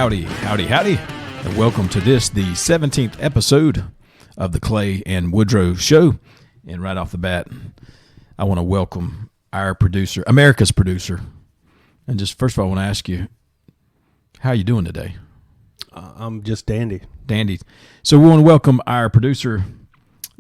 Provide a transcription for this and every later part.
Howdy, and welcome to the 17th episode of the Clay and Woodrow Show. And right off the bat, I want to welcome our producer, America's producer. And just first of all, I want to ask you, how are you doing today? I'm just dandy. Dandy. So we want to welcome our producer,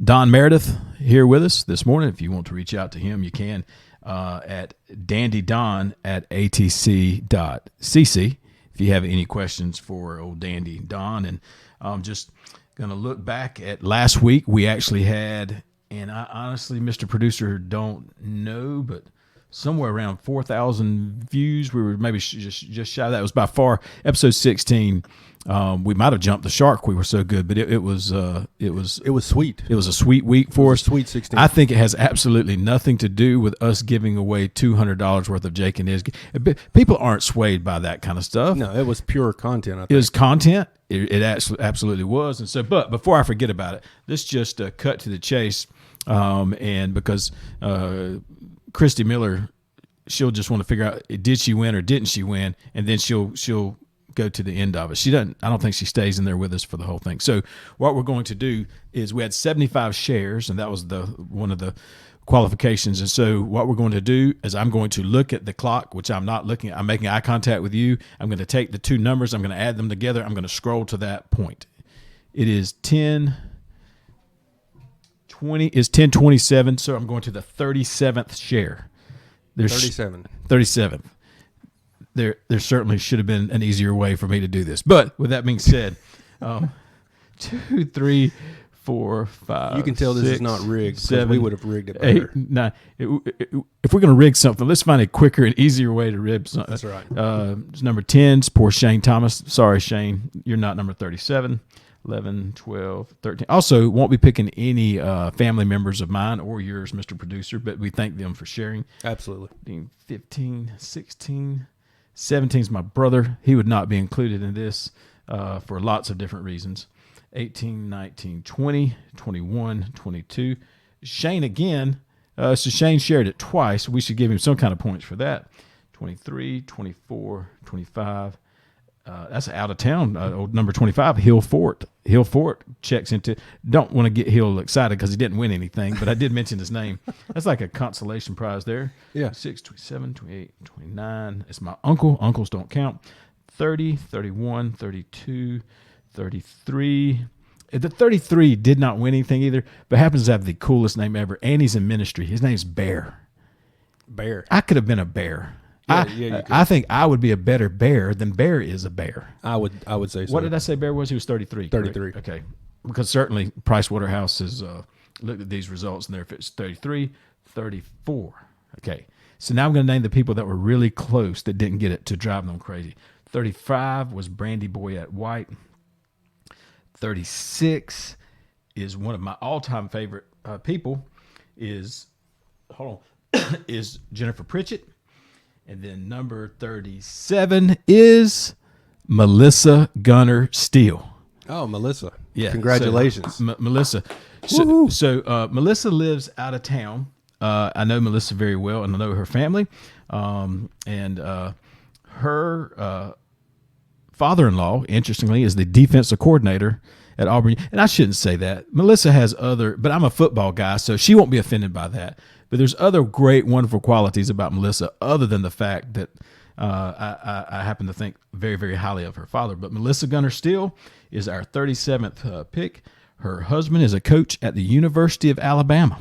Don Meredith, here with us this morning. If you want to reach out to him, you can at dandydon@atc.cc. If you have any questions for old Dandy Don. And I'm just going to look back at last week. We actually had, and I honestly, Mr. Producer, don't know, but somewhere around 4,000 views. We were maybe just shy of that. It was by far episode 16. We might have jumped the shark. We were so good, but it was sweet. It was a sweet week for us. Sweet 16. I think it has absolutely nothing to do with us giving away $200 worth of Jake and Iz. People aren't swayed by that kind of stuff. No, it was pure content. I think. It was content. It absolutely was. And so, but before I forget about it, let's just cut to the chase. And because Christy Miller, she'll just want to figure out, did she win or didn't she win, and then she'll go to the end of it. She doesn't. I don't think she stays in there with us for the whole thing. So what we're going to do is we had 75 shares, and that was one of the qualifications. And so what we're going to do is I'm going to look at the clock, which I'm not looking at. I'm making eye contact with you. I'm going to take the two numbers. I'm going to add them together. I'm going to scroll to that point. It is 10:20. Is 10:27. So I'm going to the 37th share. There's 37th. There certainly should have been an easier way for me to do this. But with that being said, 2, 3, 4, 5. You can tell this is not rigged. 7, we would have rigged it better. 8, 9. If we're going to rig something, let's find a quicker and easier way to rig something. That's right. Number 10 is poor Shane Thomas. Sorry, Shane, you're not number 37. 11, 12, 13. Also, won't be picking any family members of mine or yours, Mr. Producer, but we thank them for sharing. Absolutely. 15, 16. 17 is my brother. He would not be included in this for lots of different reasons. 18, 19, 20, 21, 22. Shane again. So Shane shared it twice. We should give him some kind of points for that. 23, 24, 25. That's out of town. Old number 25, Hill Fort. Hill Fort checks into. Don't want to get Hill excited because he didn't win anything, but I did mention his name. That's like a consolation prize there. Yeah. 26, 27, 28, 29. It's my uncle. Uncles don't count. 30, 31, 32, 33. The 33 did not win anything either, but happens to have the coolest name ever. And he's in ministry. His name's Bear. Bear. I could have been a bear. I think I would be a better bear than Bear is a bear. I would say so. What did I say Bear was? He was 33. 33. Correct? Okay. Because certainly Price Waterhouse has looked at these results, and there if it's 33, 34. Okay. So now I'm going to name the people that were really close that didn't get it to drive them crazy. 35 was Brandy Boyette White. 36 is one of my all-time favorite people is Jennifer Pritchett. And then number 37 is Melissa Gunner Steele. Oh, Melissa. Yeah. Congratulations. So, Melissa. So Melissa lives out of town. I know Melissa very well, and I know her family. And her father-in-law, interestingly, is the defensive coordinator at Auburn. And I shouldn't say that. Melissa has but I'm a football guy, so she won't be offended by that. But there's other great, wonderful qualities about Melissa other than the fact that I happen to think very, very highly of her father. But Melissa Gunner Steele is our 37th pick. Her husband is a coach at the University of Alabama.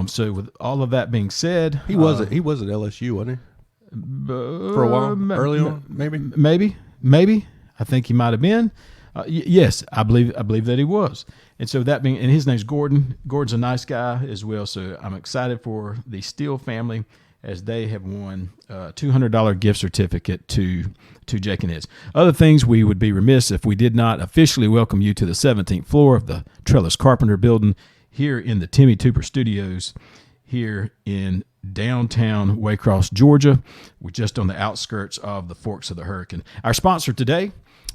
So with all of that being said, he was at LSU, wasn't he? For a while, early on, maybe. I think he might have been. Yes, I believe that he was. And so that being, and his name's Gordon. Gordon's a nice guy as well. So I'm excited for the Steele family as they have won a $200 gift certificate to Jake and Iz. Other things, we would be remiss if we did not officially welcome you to the 17th floor of the Trellis Carpenter building here in the Timmy Tooper Studios here in downtown Waycross, Georgia. We're just on the outskirts of the Forks of the Hurricane. Our sponsor today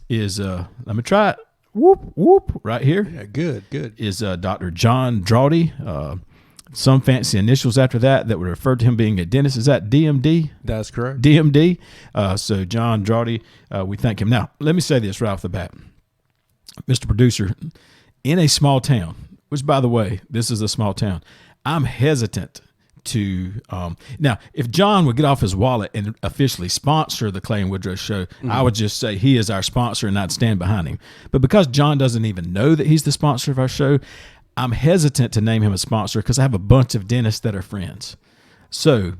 is, let me try it. Whoop, whoop, right here. Yeah, good. Is Dr. John Drawdy. some fancy initials after that would refer to him being a dentist. Is that DMD? That's correct. DMD. So John Drawdy, we thank him. Now, let me say this right off the bat. Mr. Producer, in a small town, which, by the way, this is a small town, I'm hesitant to now, if John would get off his wallet and officially sponsor the Clay and Woodrow show, I would just say he is our sponsor and I'd stand behind him. But because John doesn't even know that he's the sponsor of our show, I'm hesitant to name him a sponsor because I have a bunch of dentists that are friends. So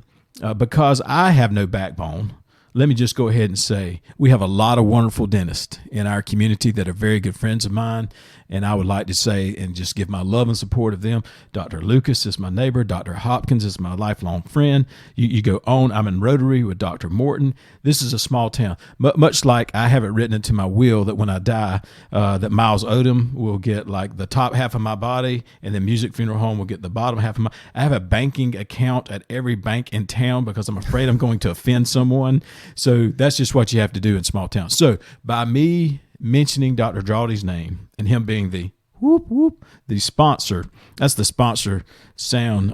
because I have no backbone, let me just go ahead and say we have a lot of wonderful dentists in our community that are very good friends of mine. And I would like to say and just give my love and support of them. Dr. Lucas is my neighbor. Dr. Hopkins is my lifelong friend. You go on. I'm in Rotary with Dr. Morton. This is a small town. Much like I have it written into my will that when I die, that Miles Odom will get like the top half of my body and then Music Funeral Home will get the bottom half of my. I have a banking account at every bank in town because I'm afraid I'm going to offend someone. So that's just what you have to do in small towns. So by me mentioning Dr. Drawdy's name and him being the whoop whoop, the sponsor, that's the sponsor sound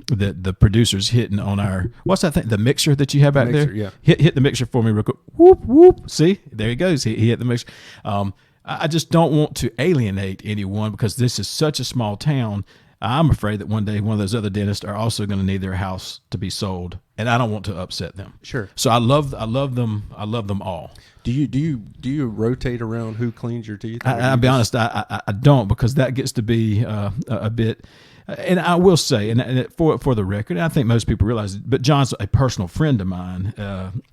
that the producer's hitting on our, what's that thing, the mixer that you have back there? Yeah. Hit the mixer for me real quick. Whoop whoop. See, there he goes. He hit the mixer. I just don't want to alienate anyone because this is such a small town. I'm afraid that one day one of those other dentists are also going to need their house to be sold, and I don't want to upset them. Sure. So I love them. I love them all. Do you rotate around who cleans your teeth? I'll be honest, I don't, because that gets to be a bit. And I will say, and for the record, and I think most people realize it, but John's a personal friend of mine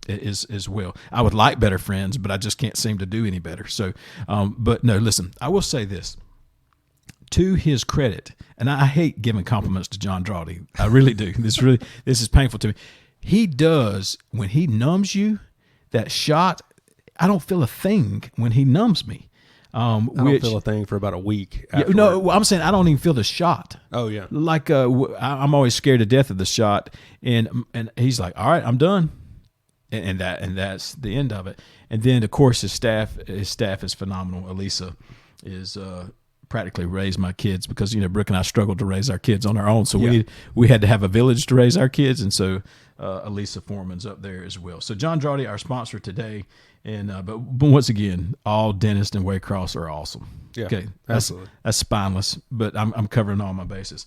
as well. I would like better friends, but I just can't seem to do any better. So, but no, listen, I will say this. To his credit, and I hate giving compliments to John Drawdy. I really do. This is painful to me. He does, when he numbs you, that shot, I don't feel a thing when he numbs me. I don't feel a thing for about a week. Yeah, no, I'm saying I don't even feel the shot. Oh yeah. Like I'm always scared to death of the shot, and he's like, "All right, I'm done," and that's the end of it. And then of course his staff is phenomenal. Elisa is practically raised my kids because Brooke and I struggled to raise our kids on our own, so we had to have a village to raise our kids, and so Elisa Foreman's up there as well. So John Drawdy, our sponsor today, and but once again, all dentists in Waycross are awesome. Yeah, okay, absolutely. That's spineless, but I'm covering all my bases.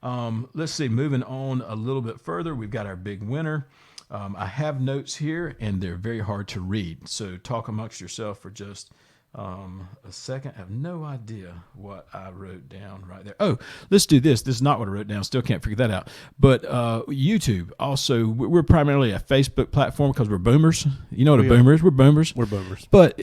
Let's see, moving on a little bit further, we've got our big winner. I have notes here, and they're very hard to read, so talk amongst yourself for just a second. I have no idea what I wrote down right there. Oh, let's do this. This is not what I wrote down. Still can't figure that out. But YouTube, also, we're primarily a Facebook platform because we're boomers. You know what a boomer is? We're boomers. We're boomers. But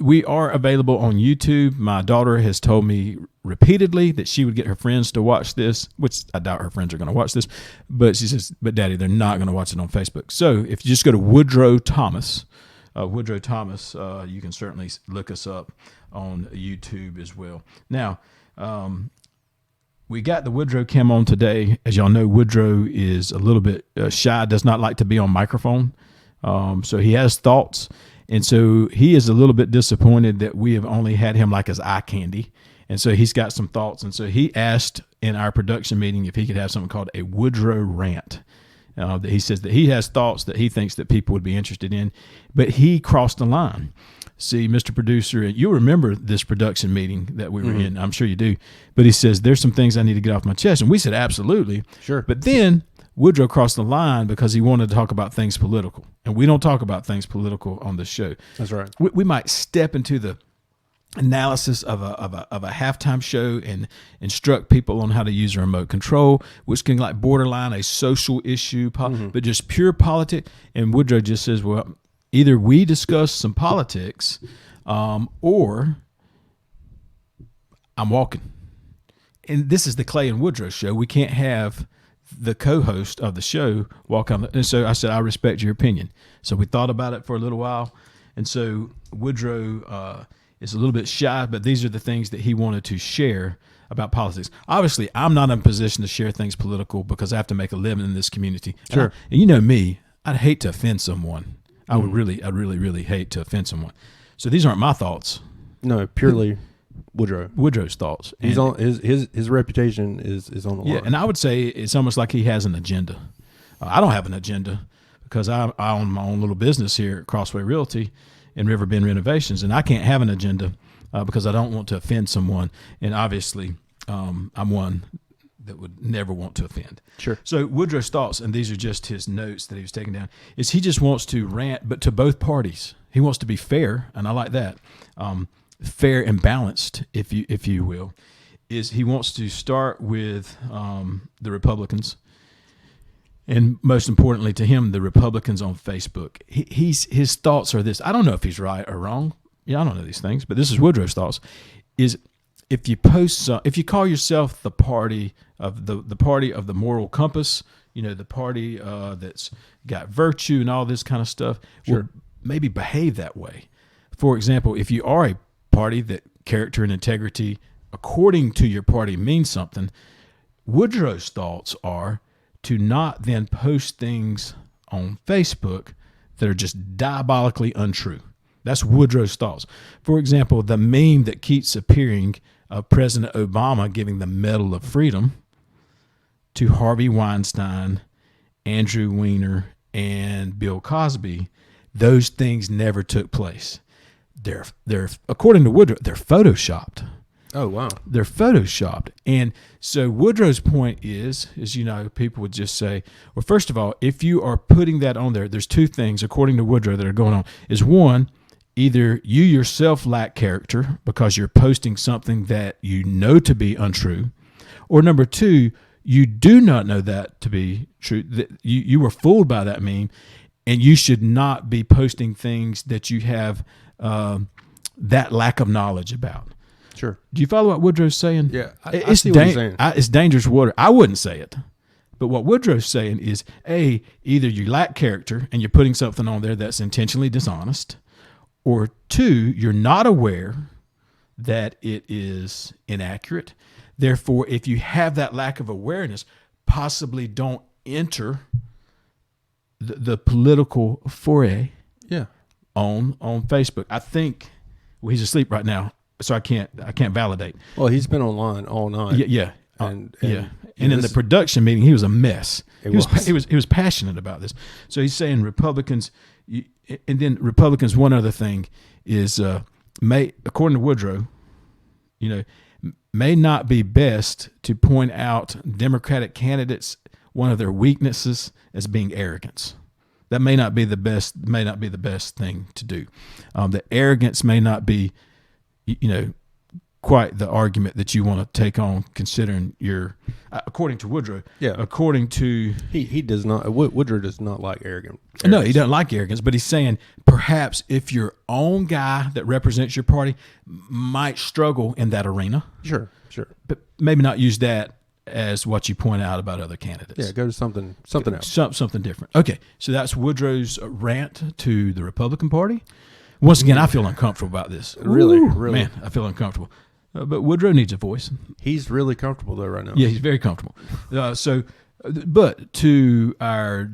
we are available on YouTube. My daughter has told me repeatedly that she would get her friends to watch this, which I doubt her friends are going to watch this. But she says, but Daddy, they're not going to watch it on Facebook. So if you just go to Woodrow Thomas, you can certainly look us up on YouTube as well. Now, we got the Woodrow cam on today. As y'all know, Woodrow is a little bit shy, does not like to be on microphone. So he has thoughts. And so he is a little bit disappointed that we have only had him like as eye candy. And so he's got some thoughts. And so he asked in our production meeting if he could have something called a Woodrow rant. That he says that he has thoughts that he thinks that people would be interested in, but he crossed the line. See, Mr. Producer, you'll remember this production meeting that we were in. I'm sure you do. But he says, there's some things I need to get off my chest. And we said, absolutely. Sure. But then Woodrow crossed the line because he wanted to talk about things political. And we don't talk about things political on this show. That's right. We might step into the analysis of a halftime show and instruct people on how to use a remote control, which can like borderline a social issue, but just pure politics. And Woodrow just says, well, either we discuss some politics, or I'm walking. And this is the Clay and Woodrow show. We can't have the co-host of the show walk on. And so I said, I respect your opinion. So we thought about it for a little while. And so Woodrow, is a little bit shy, but these are the things that he wanted to share about politics. Obviously, I'm not in a position to share things political because I have to make a living in this community. Sure. And you know me, I'd hate to offend someone. I'd really hate to offend someone. So these aren't my thoughts. No, purely Woodrow's thoughts. He's on his reputation is on the line. Yeah, and I would say it's almost like he has an agenda. I don't have an agenda because I own my own little business here at Crossway Realty and Riverbend Renovations, and I can't have an agenda because I don't want to offend someone. And obviously, I'm one that would never want to offend. Sure. So Woodrow's thoughts, and these are just his notes that he was taking down, is he just wants to rant, but to both parties. He wants to be fair, and I like that. Fair and balanced, if you will. Is he wants to start with the Republicans, and most importantly to him, the Republicans on Facebook. His thoughts are this. I don't know if he's right or wrong. Yeah, I don't know these things, but this is Woodrow's thoughts. Is if you if you call yourself the party of the party of the moral compass, the party that's got virtue and all this kind of stuff, sure, well, maybe behave that way. For example, if you are a party that character and integrity, according to your party, means something, Woodrow's thoughts are to not then post things on Facebook that are just diabolically untrue. That's Woodrow's thoughts. For example, the meme that keeps appearing of President Obama giving the Medal of Freedom to Harvey Weinstein, Andrew Weiner, and Bill Cosby, those things never took place. They're according to Woodrow, they're photoshopped. Oh, wow. They're photoshopped. And so Woodrow's point is people would just say, well, first of all, if you are putting that on there, there's two things, according to Woodrow, that are going on. Is one, either you yourself lack character because you're posting something that you know to be untrue, or number two, you do not know that to be true, that you were fooled by that meme, and you should not be posting things that you have that lack of knowledge about. Sure. Do you follow what Woodrow's saying? Yeah, I see what he's saying. It's dangerous water. I wouldn't say it. But what Woodrow's saying is, A, either you lack character and you're putting something on there that's intentionally dishonest, or two, you're not aware that it is inaccurate. Therefore, if you have that lack of awareness, possibly don't enter the political foray on Facebook. I think, well, he's asleep right now, so I can't validate. Well, he's been online all night. Yeah. And in the production meeting, he was a mess. He was passionate about this. So he's saying Republicans, and then Republicans. One other thing is, according to Woodrow, may not be best to point out Democratic candidates, one of their weaknesses as being arrogance. That may not be the best thing to do. The arrogance may not be, quite the argument that you want to take on, considering according to Woodrow. Yeah. According to he does not. Woodrow does not like arrogance. No, he doesn't like arrogance, but he's saying perhaps if your own guy that represents your party might struggle in that arena. Sure. But maybe not use that as what you point out about other candidates. Yeah, go to something else. Something different. Okay, so that's Woodrow's rant to the Republican Party. Once again, I feel uncomfortable about this. Really. Man, I feel uncomfortable. But Woodrow needs a voice. He's really comfortable though right now. Yeah, he's very comfortable. But to our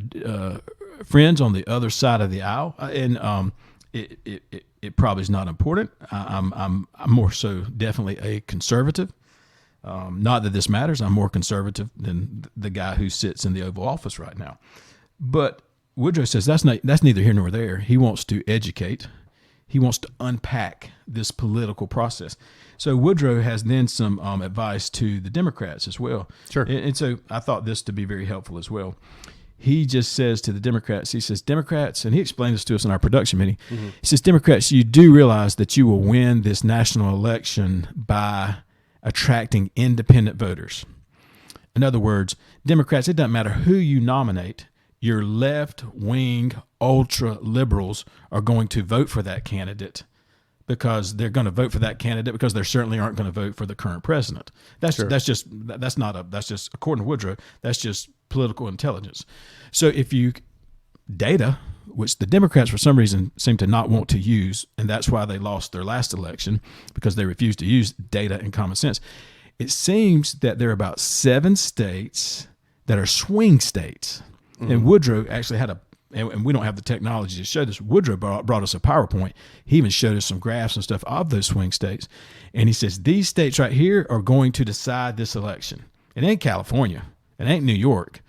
friends on the other side of the aisle, and it probably is not important. I'm more so definitely a conservative. Not that this matters. I'm more conservative than the guy who sits in the Oval Office right now. But Woodrow says that's neither here nor there. He wants to educate. He wants to unpack this political process. So Woodrow has then some advice to the Democrats as well. Sure. And so I thought this to be very helpful as well. He just says to the Democrats, he says, Democrats, and he explained this to us in our production meeting. Mm-hmm. He says, Democrats, you do realize that you will win this national election by attracting independent voters. In other words, Democrats, it doesn't matter who you nominate, your left-wing ultra-liberals are going to vote for that candidate because they're going to vote for that candidate because they certainly aren't going to vote for the current president. That's just according to Woodrow, that's just political intelligence. So if you data, which the Democrats for some reason seem to not want to use, and that's why they lost their last election, because they refused to use data and common sense. It seems that there are about 7 states that are swing states. Mm-hmm. And Woodrow actually had and we don't have the technology to show this. Woodrow brought us a PowerPoint. He even showed us some graphs and stuff of those swing states. And he says, these states right here are going to decide this election. It ain't California. It ain't New York.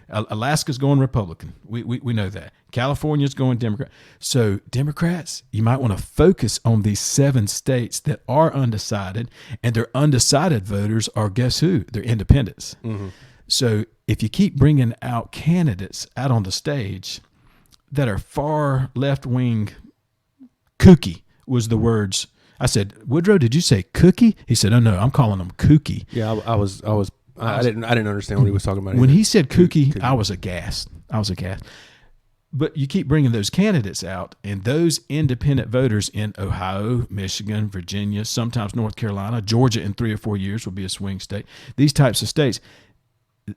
Alaska's going Republican. We know that. California's going Democrat. So Democrats, you might want to focus on these 7 states that are undecided, and their undecided voters are, guess who? They're independents. Mm-hmm. So if you keep bringing out candidates out on the stage that are far left-wing, kooky was the words. I said, Woodrow, did you say cookie? He said, oh no, I'm calling them kooky. Yeah, I didn't understand what he was talking about. When he said kooky, I was aghast. But you keep bringing those candidates out, and those independent voters in Ohio, Michigan, Virginia, sometimes North Carolina, Georgia in 3 or 4 years will be a swing state. These types of states,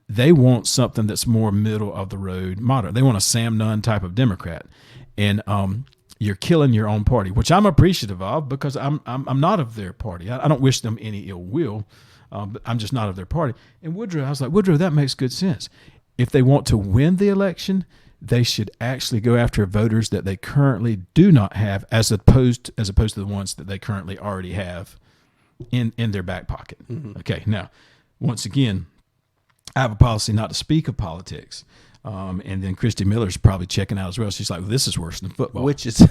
they want something that's more middle of the road, moderate. They want a Sam Nunn type of Democrat, and you're killing your own party, which I'm appreciative of because I'm not of their party. I don't wish them any ill will, but I'm just not of their party. And Woodrow, I was like, Woodrow, that makes good sense. If they want to win the election, they should actually go after voters that they currently do not have, as opposed to the ones that they currently already have in their back pocket. Mm-hmm. Okay, now, once again, I have a policy not to speak of politics. And then Christy Miller's probably checking out as well. She's like, well, this is worse than football. Which is...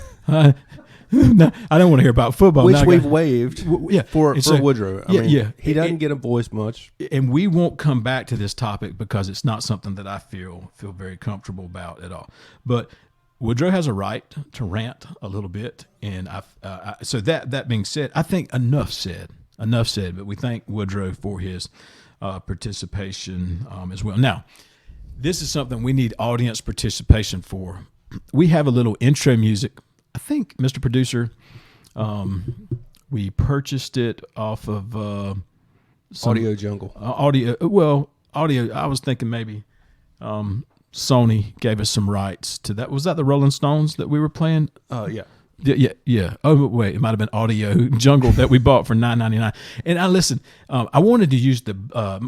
No, I don't want to hear about football. Which we've waived for Woodrow. I mean, he doesn't get a voice much. And we won't come back to this topic because it's not something that I feel very comfortable about at all. But Woodrow has a right to rant a little bit. And so that being said, I think enough said. But we thank Woodrow for his participation as well. Now, this is something we need audience participation for. We have a little intro music. I think, Mr. Producer, we purchased it off of Audio Jungle. Audio. I was thinking maybe Sony gave us some rights to that. Was that the Rolling Stones that we were playing? Yeah. Yeah. Oh wait, it might have been Audio Jungle that we bought for $9.99. And I wanted to use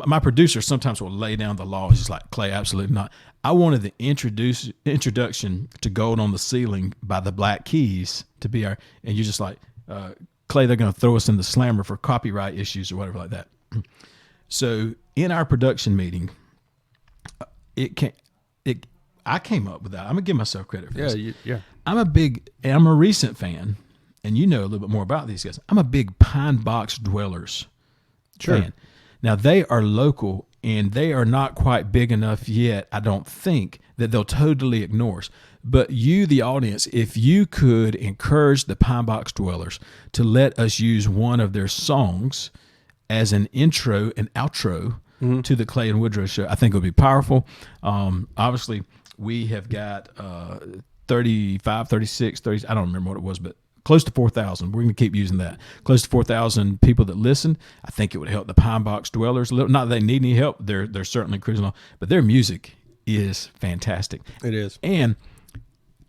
my producer sometimes will lay down the law. He's like, Clay, absolutely not. I wanted the introduction to Gold on the Ceiling by the Black Keys to be and you're just like, Clay, they're going to throw us in the slammer for copyright issues or whatever like that. So in our production meeting, I came up with that. I'm gonna give myself credit for this. Yeah. I'm a recent fan, and you know a little bit more about these guys. I'm a big Pine Box Dwellers fan. Now they are local, and they are not quite big enough yet, I don't think, that they'll totally ignore us. But you, the audience, if you could encourage the Pine Box Dwellers to let us use one of their songs as an intro and outro to the Clay and Woodrow Show, I think it would be powerful. Obviously, we have got 35, 36, 30, I don't remember what it was, but close to 4,000. We're going to keep using that. Close to 4,000 people that listen. I think it would help the Pine Box Dwellers a little. Not that they need any help. They're certainly cruising along, but their music is fantastic. It is. And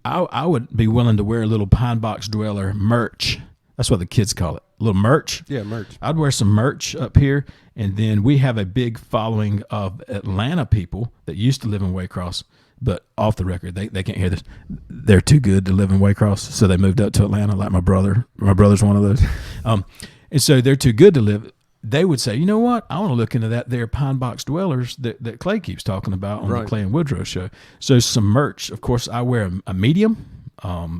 I would be willing to wear a little Pine Box Dweller merch. That's what the kids call it. A little merch. Yeah, merch. I'd wear some merch up here. And then we have a big following of Atlanta people that used to live in Waycross, but off the record, they can't hear this. They're too good to live in Waycross, so they moved up to Atlanta like my brother. My brother's one of those. And so they're too good to live. They would say, you know what? I want to look into that there Pine Box Dwellers that Clay keeps talking about on the Clay and Woodrow Show. So some merch. Of course, I wear a medium.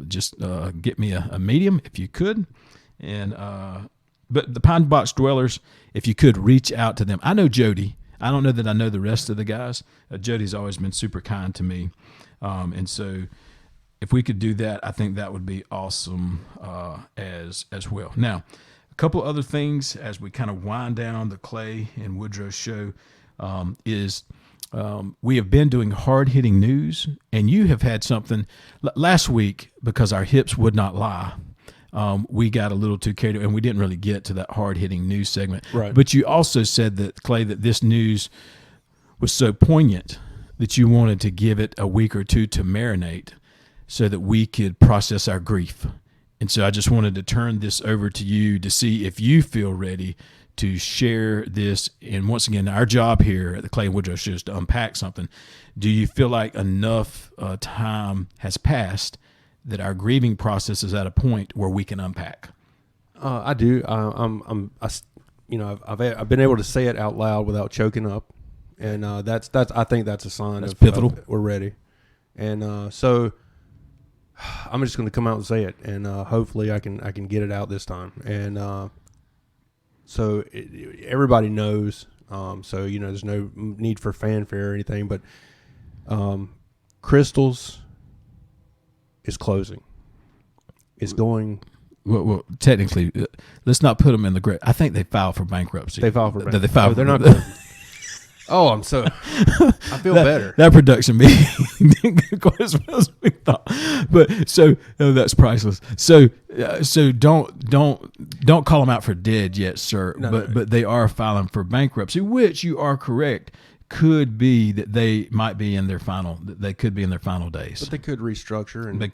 Just get me a medium if you could. And but the Pine Box Dwellers, if you could reach out to them. I know Jody. I don't know that I know the rest of the guys. Jody's always been super kind to me. And so if we could do that, I think that would be awesome as well. Now, a couple other things as we kind of wind down the Clay and Woodrow Show is we have been doing hard-hitting news, and you have had something last week because our hips would not lie. We got a little too carried away, and we didn't really get to that hard-hitting news segment. Right. But you also said that, Clay, that this news was so poignant that you wanted to give it a week or two to marinate so that we could process our grief. And so I just wanted to turn this over to you to see if you feel ready to share this. And once again, our job here at the Clay and Woodrow Show is to unpack something. Do you feel like enough time has passed that our grieving process is at a point where we can unpack? I do. I've been able to say it out loud without choking up, and that's I think that's a sign that's pivotal. We're ready, and so I'm just going to come out and say it, and hopefully I can get it out this time, and so everybody knows. So there's no need for fanfare or anything, but Crystals is closing. It's going. Well, technically, let's not put them in the grid. I think they filed for bankruptcy. They filed for bankruptcy. They filed. They're not. Oh, I feel better. That production meeting didn't go quite as well as we thought, but so that's priceless. So don't call them out for dead yet, sir. But they are filing for bankruptcy, which you are correct. Could be that they might be in their final. They could be in their final days. But they could restructure and that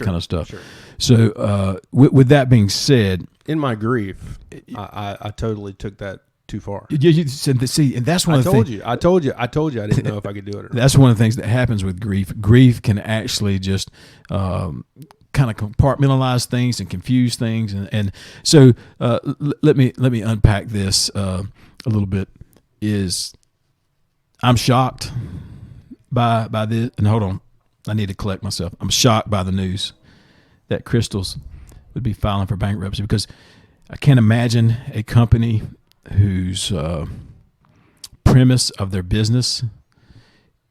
kind of stuff. Sure. So with that being said, in my grief, I totally took that too far. You said, see, and that's one of the things. I told you I didn't know if I could do it or not. That's one of the things that happens with grief. Grief can actually just kind of compartmentalize things and confuse things, and so let me unpack this a little bit. I'm shocked by this, and hold on, I need to collect myself. I'm shocked by the news that Crystals would be filing for bankruptcy, because I can't imagine a company whose premise of their business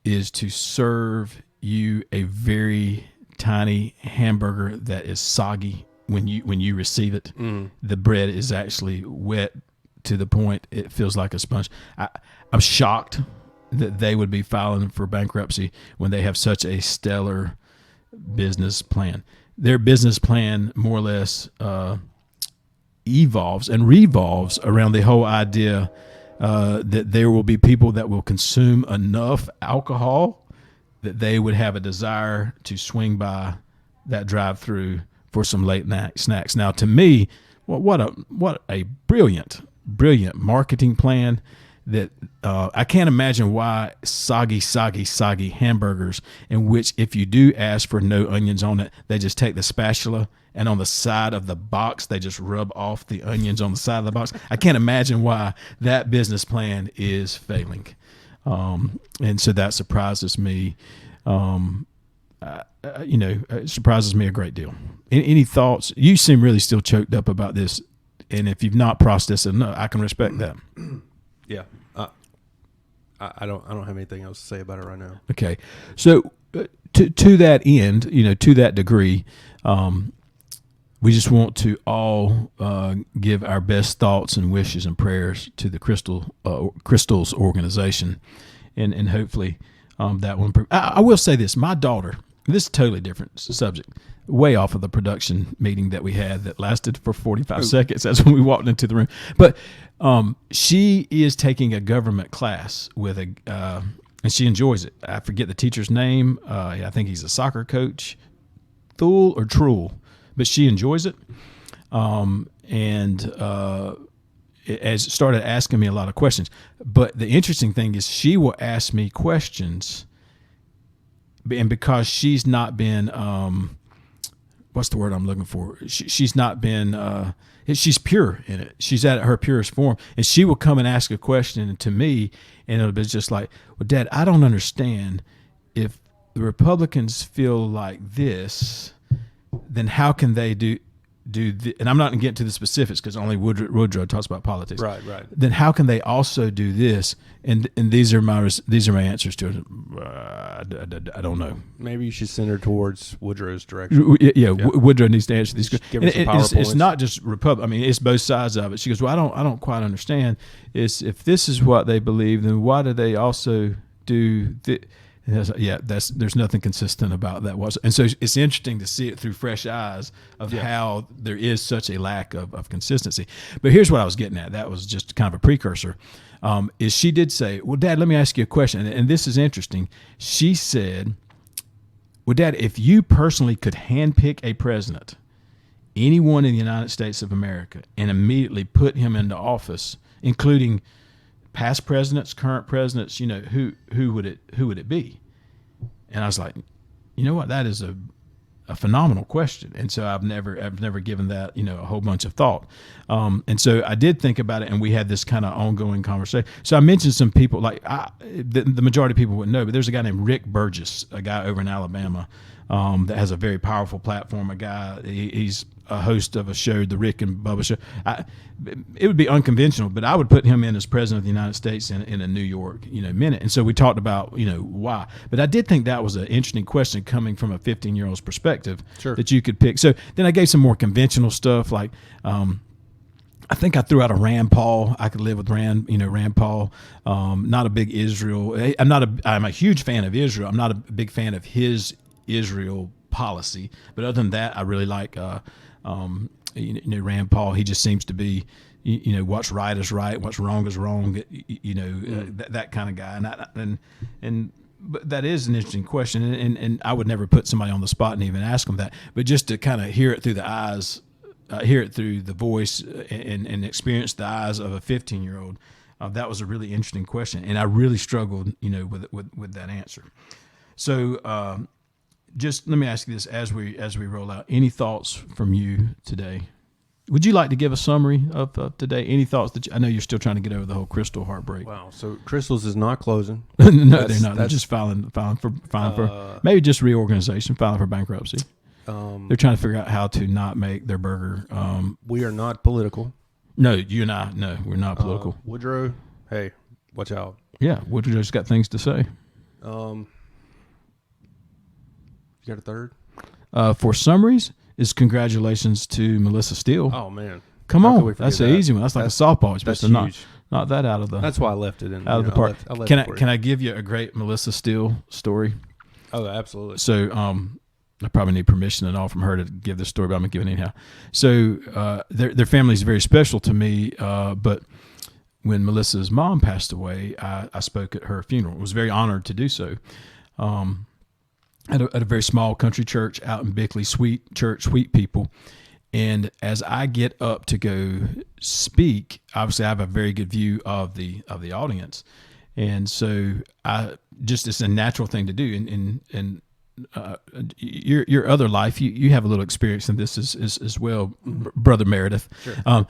is to serve you a very tiny hamburger that is soggy when you receive it. The bread is actually wet to the point it feels like a sponge. I'm shocked that they would be filing for bankruptcy when they have such a stellar business plan. Their business plan more or less evolves and revolves around the whole idea that there will be people that will consume enough alcohol that they would have a desire to swing by that drive-through for some late night snacks. Now, to me, what a brilliant marketing plan. That I can't imagine why soggy hamburgers, in which if you do ask for no onions on it, they just take the spatula and on the side of the box they just rub off the onions on the side of the box. I can't imagine why that business plan is failing, and so that surprises me. It surprises me a great deal. Any thoughts? You seem really still choked up about this, and if you've not processed it, no, I can respect that. Yeah, I don't have anything else to say about it right now. Okay, so to that end, to that degree, we just want to all give our best thoughts and wishes and prayers to the Crystals organization, and hopefully that one. I will say this: my daughter. This is a totally different subject, way off of the production meeting that we had that lasted for 45 seconds. That's when we walked into the room. But she is taking a government class with and she enjoys it. I forget the teacher's name. I think he's a soccer coach, Thule or Truel, but she enjoys it. It started asking me a lot of questions. But the interesting thing is she will ask me questions. And because she's not been, what's the word I'm looking for? She's not been, she's pure in it. She's at her purest form. And she will come and ask a question to me, and it'll be just like, well, Dad, I don't understand. If the Republicans feel like this, then how can they do and I'm not going to get into the specifics because only Woodrow talks about politics. Right. Then how can they also do this? And these are my answers to it. I don't know. Maybe you should send her towards Woodrow's direction. Yeah. Woodrow needs to answer these questions. Give her some PowerPoints. It's not just Republican. I mean, it's both sides of it. She goes, well, I don't quite understand. If this is what they believe, then why do they also do this? There's nothing consistent about that. And so it's interesting to see it through fresh eyes of how there is such a lack of consistency. But here's what I was getting at. That was just kind of a precursor. Is she did say, well, Dad, let me ask you a question. And this is interesting. She said, well, Dad, if you personally could handpick a president anyone in the United States of America and immediately put him into office, including past presidents, current presidents, who would it be? And I was like, you know what, that is a phenomenal question. And so I've never given that, a whole bunch of thought. And so I did think about it, and we had this kind of ongoing conversation. So I mentioned some people, like the majority of people wouldn't know, but there's a guy named Rick Burgess, a guy over in Alabama, that has a very powerful platform. A guy, he's a host of a show, the Rick and Bubba Show. It would be unconventional, but I would put him in as president of the United States in a New York, minute. And so we talked about, why. But I did think that was an interesting question coming from a 15-year-old's perspective, Sure. that you could pick. So then I gave some more conventional stuff, like I think I threw out a Rand Paul. I could live with Rand Paul. Not a big Israel. I'm a huge fan of Israel. I'm not a big fan of his Israel policy, but other than that, I really like Rand Paul. He just seems to be, what's right is right, what's wrong is wrong. That kind of guy. But that is an interesting question, and I would never put somebody on the spot and even ask them that. But just to kind of hear it through the eyes, hear it through the voice, and experience the eyes of a 15-year-old, that was a really interesting question, and I really struggled, with that answer. So. Just let me ask you this as we roll out. Any thoughts from you today? Would you like to give a summary of today? Any thoughts that I know you're still trying to get over the whole Crystal heartbreak? Wow. So Crystals is not closing. No, they're not. They're just filing for maybe just reorganization, filing for bankruptcy. They're trying to figure out how to not make their burger. We are not political. No, you and I. No, we're not political. Woodrow, hey, watch out. Yeah, Woodrow's got things to say. You got a third? For summaries, is congratulations to Melissa Steele. Oh man, come on, that's an easy one. That's like a softball. That's huge. Not that out of the. That's why I left it in out of the park. Can I give you a great Melissa Steele story? Oh, absolutely. So I probably need permission and all from her to give this story, but I'm gonna give it anyhow. So their family is very special to me, but when Melissa's mom passed away, I spoke at her funeral. I was very honored to do so. At a very small country church out in Bickley, sweet church, sweet people. And as I get up to go speak, obviously I have a very good view of the audience. And so it's a natural thing to do. And your other life, you have a little experience in this as well, Brother Meredith. Sure.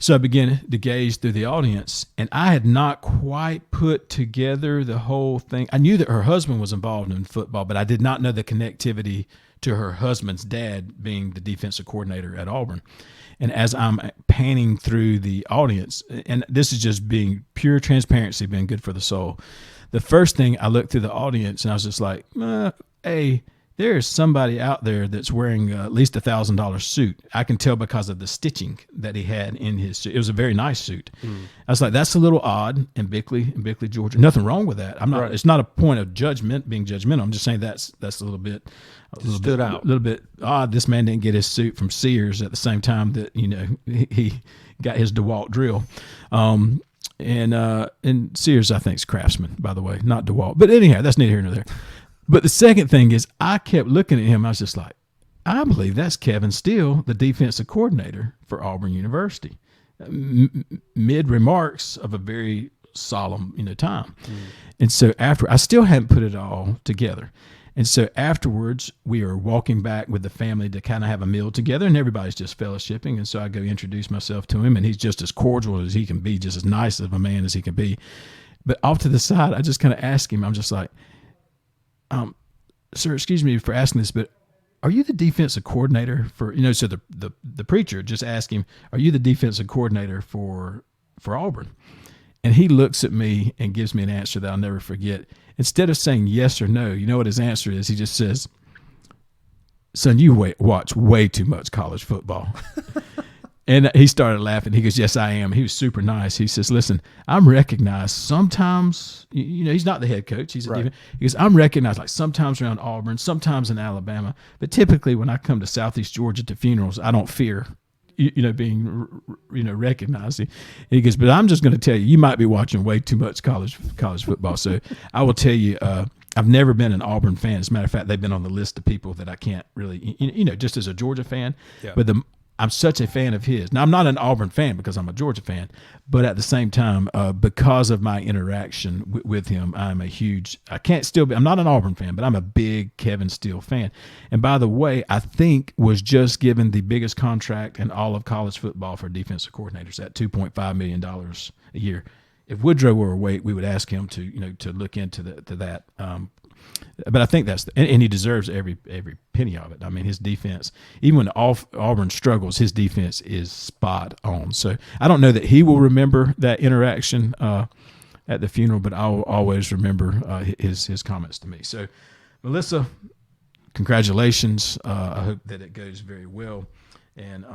So I began to gaze through the audience, and I had not quite put together the whole thing. I knew that her husband was involved in football, but I did not know the connectivity to her husband's dad being the defensive coordinator at Auburn. And as I'm panning through the audience, and this is just being pure transparency, being good for the soul, the first thing I looked through the audience, and I was just like, hey, there is somebody out there that's wearing at least $1,000 suit. I can tell because of the stitching that he had in his suit. It was a very nice suit. I was like, that's a little odd in Bickley, Georgia. Nothing wrong with that. I'm not. Right. It's not a point of being judgmental. I'm just saying that's a little bit odd. This man didn't get his suit from Sears at the same time that he got his DeWalt drill. And Sears, I think, is Craftsman, by the way, not DeWalt. But anyhow, that's neither here nor there. But the second thing is I kept looking at him. I was just like, I believe that's Kevin Steele, the defensive coordinator for Auburn University. Mid remarks of a very solemn, time. And so I still hadn't put it all together. And so afterwards, we are walking back with the family to kind of have a meal together, and everybody's just fellowshipping. And so I go introduce myself to him, and he's just as cordial as he can be, just as nice of a man as he can be. But off to the side, I just kind of ask him, I'm just like, sir, excuse me for asking this, but are you the defensive coordinator for, so the preacher just asked him, are you the defensive coordinator for Auburn? And he looks at me and gives me an answer that I'll never forget. Instead of saying yes or no, you know what his answer is? He just says, son, you watch way too much college football. And he started laughing. He goes, yes, I am. He was super nice. He says, listen, I'm recognized sometimes, he's not the head coach. He's a defense. He goes, I'm recognized like sometimes around Auburn, sometimes in Alabama. But typically when I come to Southeast Georgia to funerals, I don't fear, being, recognized. And he goes, but I'm just going to tell you, you might be watching way too much college football. So I will tell you, I I've never been an Auburn fan. As a matter of fact, they've been on the list of people that I can't really, just as a Georgia fan. Yeah. But I'm such a fan of his. Now, I'm not an Auburn fan because I'm a Georgia fan, but at the same time, because of my interaction with him, I'm not an Auburn fan, but I'm a big Kevin Steele fan. And by the way, I think was just given the biggest contract in all of college football for defensive coordinators at $2.5 million a year. If Woodrow were awake, we would ask him to look into that. But I think and he deserves every penny of it. I mean, his defense, even when Auburn struggles, his defense is spot on. So I don't know that he will remember that interaction at the funeral, but I'll always remember his comments to me. So, Melissa, congratulations. I hope that it goes very well. And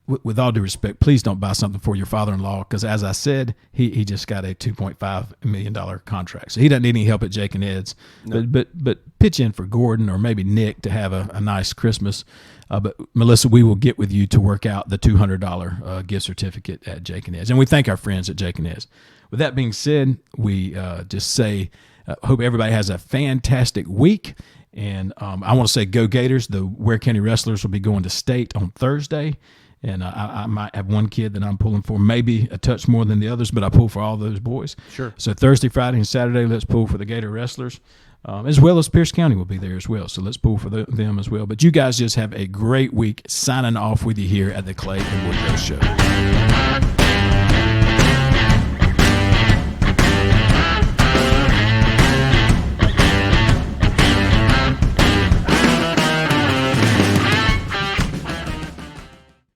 with all due respect, please don't buy something for your father-in-law because, as I said, he just got a $2.5 million contract. So he doesn't need any help at Jake and Ed's. No. But pitch in for Gordon or maybe Nick to have a nice Christmas. But, Melissa, we will get with you to work out the $200 gift certificate at Jake and Ed's. And we thank our friends at Jake and Ed's. With that being said, we just say hope everybody has a fantastic week. And I want to say go Gators. The Ware County Wrestlers will be going to state on Thursday. And I might have one kid that I'm pulling for, maybe a touch more than the others, but I pull for all those boys. Sure. So Thursday, Friday, and Saturday, let's pull for the Gator Wrestlers, as well as Pierce County will be there as well. So let's pull for them as well. But you guys just have a great week. Signing off with you here at the Clay and Woodrow Show.